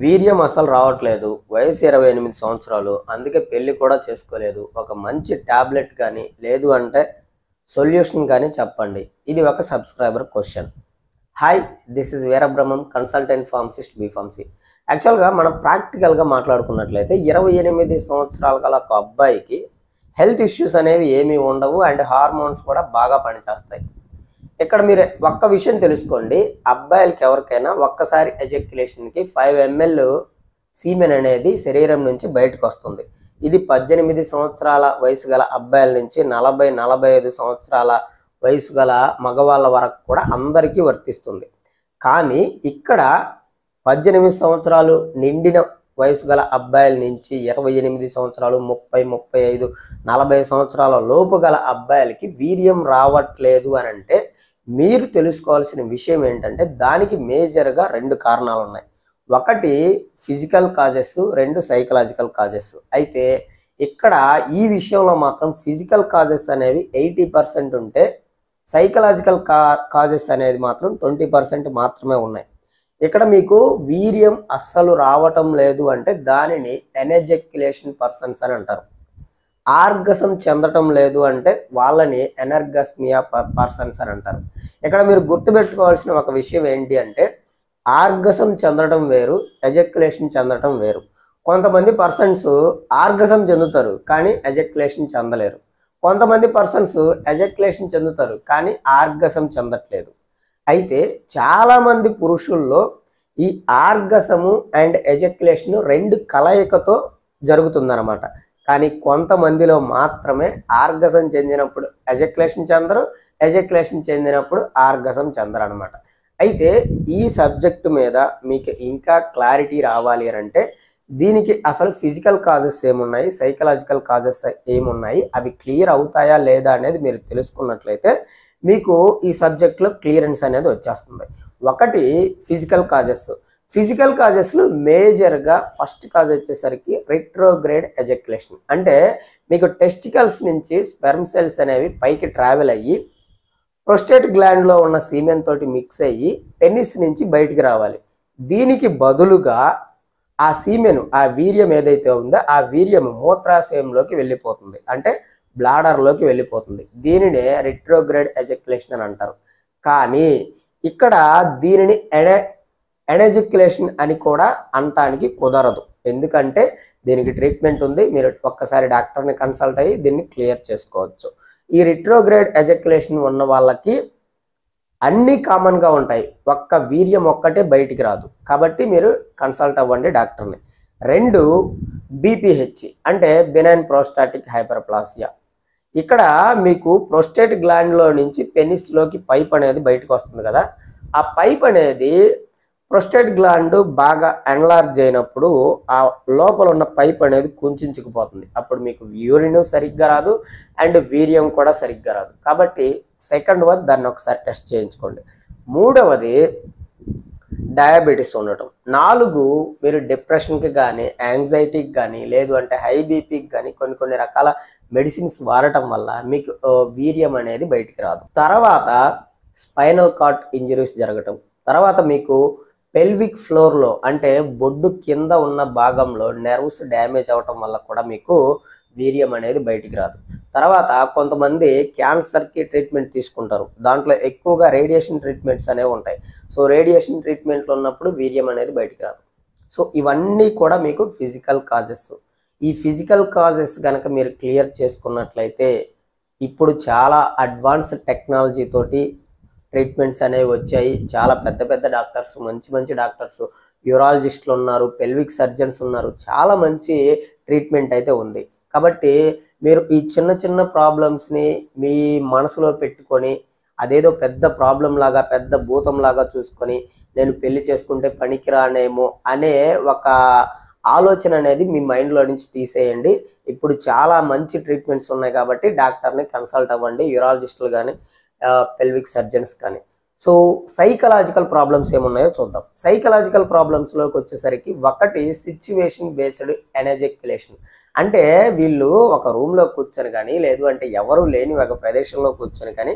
వీర్యం అసలు రావట్లేదు. వయసు 28 సంవత్సరాలు. అందుకే పెళ్లి కూడా చేసుకోలేదు. ఒక మంచి టాబ్లెట్ కానీ, లేదు అంటే సొల్యూషన్ కానీ చెప్పండి. ఇది ఒక subscriber question. Hi, this is Veerabrahmam, consultant pharmacist B pharmacy. యాక్చువల్గా మనం ప్రాక్టికల్గా మాట్లాడుకున్నట్లయితే 28 సంవత్సరాల గల ఒక అబ్బాయికి హెల్త్ ఇష్యూస్ అనేవి ఏమీ ఉండవు అండ్ హార్మోన్స్ కూడా బాగా పనిచేస్తాయి. ఇక్కడ మీరు ఒక్క విషయం తెలుసుకోండి, అబ్బాయిలకి ఎవరికైనా ఒక్కసారి ఎజక్యులేషన్కి 5 ml సీమెన్ అనేది శరీరం నుంచి బయటకు వస్తుంది. ఇది 18 సంవత్సరాల వయసు గల అబ్బాయిల నుంచి 40-45 సంవత్సరాల వయసు గల మగవాళ్ళ వరకు కూడా అందరికీ వర్తిస్తుంది. కానీ ఇక్కడ 18 సంవత్సరాలు నిండిన వయసు గల అబ్బాయిల నుంచి 28 సంవత్సరాలు 30-35 40 సంవత్సరాల లోపు గల అబ్బాయిలకి వీర్యం రావట్లేదు అని అంటే మీరు తెలుసుకోవాల్సిన విషయం ఏంటంటే దానికి మేజర్గా 2 కారణాలు ఉన్నాయి. ఒకటి ఫిజికల్ కాజెస్, 2 సైకలాజికల్ కాజెస్. అయితే ఇక్కడ ఈ విషయంలో మాత్రం ఫిజికల్ కాజెస్ అనేవి 80% ఉంటే సైకలాజికల్ కాజెస్ అనేది మాత్రం 20% మాత్రమే ఉన్నాయి. ఇక్కడ మీకు వీర్యం అస్సలు రావటం లేదు అంటే దానిని ఎనెజక్యులేషన్ పర్సన్స్ అని అంటారు. ఆర్గసం చెందటం లేదు అంటే వాళ్ళని ఎనర్గస్మియా పర్సన్స్ అని అంటారు. ఇక్కడ మీరు గుర్తుపెట్టుకోవాల్సిన ఒక విషయం ఏంటి అంటే ఆర్గసం చెందడం వేరు, ఎజక్యులేషన్ చెందటం వేరు. కొంతమంది పర్సన్స్ ఆర్గసం చెందుతారు కానీ ఎజక్యులేషన్ చెందలేరు. కొంతమంది పర్సన్స్ ఎజక్యులేషన్ చెందుతారు కానీ ఆర్గసం చెందట్లేదు. అయితే చాలామంది పురుషుల్లో ఈ ఆర్గసము అండ్ ఎజక్యులేషన్ 2 కలయికతో జరుగుతుందన్నమాట. కానీ కొంతమందిలో మాత్రమే ఆర్గసం చెందినప్పుడు ఎజక్యులేషన్ చెందరు, ఎజక్యులేషన్ చెందినప్పుడు ఆర్గసం చెందరు అనమాట. అయితే ఈ సబ్జెక్టు మీద మీకు ఇంకా క్లారిటీ రావాలి అని అంటే దీనికి అసలు ఫిజికల్ కాజెస్ ఏమున్నాయి, సైకలాజికల్ కాజెస్ ఏమున్నాయి, అవి క్లియర్ అవుతాయా లేదా అనేది మీరు తెలుసుకున్నట్లయితే మీకు ఈ సబ్జెక్ట్లో క్లియరెన్స్ అనేది వచ్చేస్తుంది. ఒకటి ఫిజికల్ కాజెస్. ఫిజికల్ కాజెస్లో మేజర్గా ఫస్ట్ కాజ్ వచ్చేసరికి రిట్రోగ్రేడ్ ఎజక్యులేషన్. అంటే మీకు టెస్టికల్స్ నుంచి స్పెర్మ్ సెల్స్ అనేవి పైకి ట్రావెల్ అయ్యి ప్రొస్టేట్ గ్లాండ్లో ఉన్న సీమెన్ తోటి మిక్స్ అయ్యి పెనిస్ నుంచి బయటికి రావాలి. దీనికి బదులుగా ఆ సీమెను, ఆ వీర్యం ఏదైతే ఉందో ఆ వీర్యం మూత్రాశయంలోకి వెళ్ళిపోతుంది, అంటే బ్లాడర్లోకి వెళ్ళిపోతుంది. దీనినే రిట్రోగ్రేడ్ ఎజక్యులేషన్ అని అంటారు. కానీ ఇక్కడ దీనిని ఎనెజక్యులేషన్ అని కూడా అనటానికి కుదరదు. ఎందుకంటే దీనికి ట్రీట్మెంట్ ఉంది. మీరు ఒక్కసారి డాక్టర్ని కన్సల్ట్ అయ్యి దీన్ని క్లియర్ చేసుకోవచ్చు. ఈ రిట్రోగ్రేడ్ ఎజక్యులేషన్ ఉన్న వాళ్ళకి అన్నీ కామన్గా ఉంటాయి, ఒక్క వీర్యం ఒక్కటే బయటికి రాదు. కాబట్టి మీరు కన్సల్ట్ అవ్వండి డాక్టర్ని. 2 బీపీహెచ్ అంటే బెనైన్ ప్రోస్టాటిక్ హైపర్ప్లాసియా. ఇక్కడ మీకు ప్రొస్టేట్ గ్లాండ్లో నుంచి పెనిస్లోకి పైప్ అనేది బయటకు వస్తుంది కదా, ఆ పైప్ అనేది ప్రొస్టేట్ గ్లాండ్ బాగా ఎన్లార్జ్ అయినప్పుడు ఆ లోపల ఉన్న పైప్ అనేది కుంచుకుపోతుంది. అప్పుడు మీకు యూరిన్ సరిగ్గా రాదు అండ్ వీర్యం కూడా సరిగ్గా రాదు. కాబట్టి సెకండ్ వన్ దాన్ని ఒకసారి టెస్ట్ చేయించుకోండి. 3వది డయాబెటీస్ ఉండటం. 4 మీరు డిప్రెషన్కి కానీ, యాంగ్జైటీకి కానీ, లేదు అంటే హై బీపీకి కానీ కొన్ని రకాల మెడిసిన్స్ వాడటం వల్ల మీకు వీర్యం అనేది బయటికి రాదు. తర్వాత స్పైనల్ కార్డ్ ఇంజరీస్ జరగటం. తర్వాత మీకు పెల్విక్ ఫ్లోర్లో అంటే బొడ్డు కింద ఉన్న భాగంలో నెర్వ్స్ డ్యామేజ్ అవటం వల్ల కూడా మీకు వీర్యం అనేది బయటికి రాదు. తర్వాత కొంతమంది క్యాన్సర్కి ట్రీట్మెంట్ తీసుకుంటారు, దాంట్లో ఎక్కువగా రేడియేషన్ ట్రీట్మెంట్స్ అనేవి ఉంటాయి. సో రేడియేషన్ ట్రీట్మెంట్లో ఉన్నప్పుడు వీర్యం అనేది బయటికి రాదు. సో ఇవన్నీ కూడా మీకు ఫిజికల్ కాజెస్. ఈ ఫిజికల్ కాజెస్ కనుక మీరు క్లియర్ చేసుకున్నట్లయితే ఇప్పుడు చాలా అడ్వాన్స్ టెక్నాలజీ తోటి ట్రీట్మెంట్స్ అనేవి వచ్చాయి. చాలా పెద్ద డాక్టర్స్, మంచి డాక్టర్స్, యూరాలజిస్టులు ఉన్నారు, పెల్విక్ సర్జన్స్ ఉన్నారు. చాలా మంచి ట్రీట్మెంట్ అయితే ఉంది. కాబట్టి మీరు ఈ చిన్న ప్రాబ్లమ్స్ని మీ మనసులో పెట్టుకొని అదేదో పెద్ద ప్రాబ్లం లాగా, పెద్ద భూతం లాగా చూసుకొని నేను పెళ్లి చేసుకుంటే పనికిరానేమో అనే ఒక ఆలోచన అనేది మీ మైండ్లో నుంచి తీసేయండి. ఇప్పుడు చాలా మంచి ట్రీట్మెంట్స్ ఉన్నాయి కాబట్టి డాక్టర్ని కన్సల్ట్ అవ్వండి, యూరాలజిస్టులు కానీ, పెల్విక్ సర్జన్స్ కానీ. సో సైకలాజికల్ ప్రాబ్లమ్స్ ఏమున్నాయో చూద్దాం. సైకలాజికల్ ప్రాబ్లమ్స్లోకి వచ్చేసరికి ఒకటి సిచ్యువేషన్ బేస్డ్ ఎనెజక్యులేషన్. అంటే వీళ్ళు ఒక రూమ్లో కూర్చొని కానీ, లేదు అంటే ఎవరు లేని ఒక ప్రదేశంలో కూర్చొని కానీ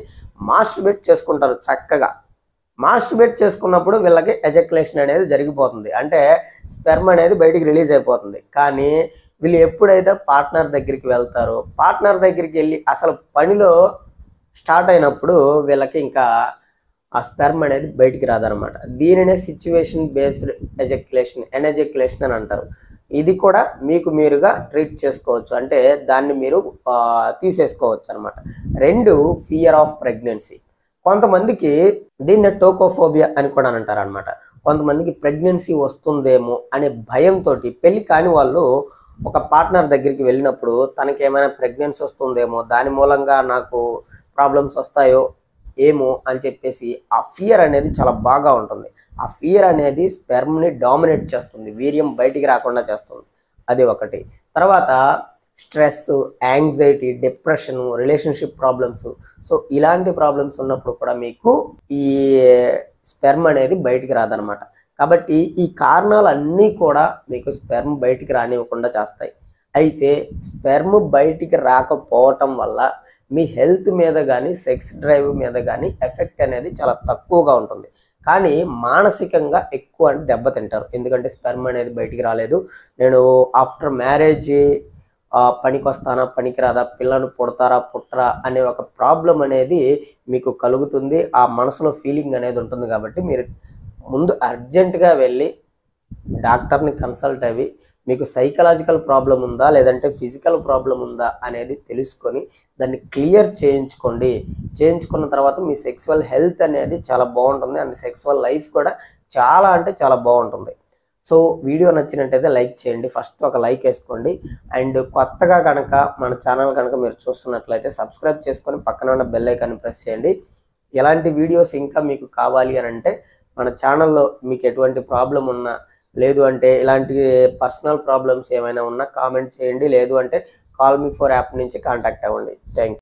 మాస్టర్బేట్ చేసుకుంటారు చక్కగా. మాస్టర్బేట్ చేసుకున్నప్పుడు వీళ్ళకి ఎజాక్యులేషన్ అనేది జరిగిపోతుంది, అంటే స్పెర్మ్ అనేది బయటికి రిలీజ్ అయిపోతుంది. కానీ వీళ్ళు ఎప్పుడైతే పార్ట్నర్ దగ్గరికి వెళ్తారో, పార్ట్నర్ దగ్గరికి వెళ్ళి అసలు పనిలో స్టార్ట్ అయినప్పుడు వీళ్ళకి ఇంకా ఆ స్పెర్మ్ అనేది బయటికి రాదనమాట. దీనినే సిచ్యువేషన్ బేస్డ్ ఎజాక్యులేషన్, ఎనెజాక్యులేషన్ అని అంటారు. ఇది కూడా మీకు మీరుగా ట్రీట్ చేసుకోవచ్చు, అంటే దాన్ని మీరు తీసేసుకోవచ్చు అనమాట. 2, ఫియర్ ఆఫ్ ప్రెగ్నెన్సీ. కొంతమందికి దీన్ని టోకోఫోబియా అని కూడా అంటారు అనమాట. కొంతమందికి ప్రెగ్నెన్సీ వస్తుందేమో అనే భయంతో పెళ్లి కాని వాళ్ళు ఒక పార్ట్నర్ దగ్గరికి వెళ్ళినప్పుడు తనకి ఏమైనా ప్రెగ్నెన్సీ వస్తుందేమో, దాని మూలంగా నాకు ప్రాబ్లమ్స్ వస్తాయో ఏమో అని చెప్పేసి ఆ ఫియర్ అనేది చాలా బాగా ఉంటుంది. ఆ ఫియర్ అనేది స్పెర్మ్ని డామినేట్ చేస్తుంది, వీర్యం బయటికి రాకుండా చేస్తుంది. అది ఒకటి. తర్వాత stress, anxiety, depression, relationship problems. So ఇలాంటి ప్రాబ్లమ్స్ ఉన్నప్పుడు కూడా మీకు ఈ స్పెర్మ్ అనేది బయటికి రాదనమాట. కాబట్టి ఈ కారణాలన్నీ కూడా మీకు స్పెర్మ్ బయటికి రానివ్వకుండా చేస్తాయి. అయితే స్పెర్మ్ బయటికి రాకపోవటం వల్ల మీ హెల్త్ మీద కానీ, సెక్స్ డ్రైవ్ మీద కానీ ఎఫెక్ట్ అనేది చాలా తక్కువగా ఉంటుంది. కానీ మానసికంగా ఎక్కువ దెబ్బతింటారు, ఎందుకంటే స్పెర్మ్ అనేది బయటికి రాలేదు, నేను ఆఫ్టర్ మ్యారేజ్ పనికి వస్తానా, పనికి రాదా, పిల్లలు పుడతారా పుట్టరా అనే ఒక ప్రాబ్లం అనేది మీకు కలుగుతుంది. ఆ మనసులో ఫీలింగ్ అనేది ఉంటుంది. కాబట్టి మీరు ముందు అర్జెంటుగా వెళ్ళి డాక్టర్ని కన్సల్ట్ అయ్యి మీకు సైకలాజికల్ ప్రాబ్లం ఉందా లేదంటే ఫిజికల్ ప్రాబ్లం ఉందా అనేది తెలుసుకొని దాన్ని క్లియర్ చేయించుకోండి. చేయించుకున్న తర్వాత మీ సెక్సువల్ హెల్త్ అనేది చాలా బాగుంటుంది, అండ్ సెక్సువల్ లైఫ్ కూడా చాలా అంటే చాలా బాగుంటుంది. సో వీడియో నచ్చినట్టయితే లైక్ చేయండి, ఫస్ట్ ఒక లైక్ వేసుకోండి. అండ్ కొత్తగా కనుక మన ఛానల్ కనుక మీరు చూస్తున్నట్లయితే సబ్స్క్రైబ్ చేసుకొని పక్కన ఉన్న బెల్ ఐకాన్ని ప్రెస్ చేయండి. ఇలాంటి వీడియోస్ ఇంకా మీకు కావాలి అని అంటే మన ఛానల్లో మీకు ఎటువంటి ప్రాబ్లం ఉన్నా, లేదు అంటే ఇలాంటి పర్సనల్ ప్రాబ్లమ్స్ ఏమైనా ఉన్నా కామెంట్ చేయండి, లేదు అంటే కాల్ మీ ఫర్ యాప్ నుంచి కాంటాక్ట్ అవ్వండి. Thank you.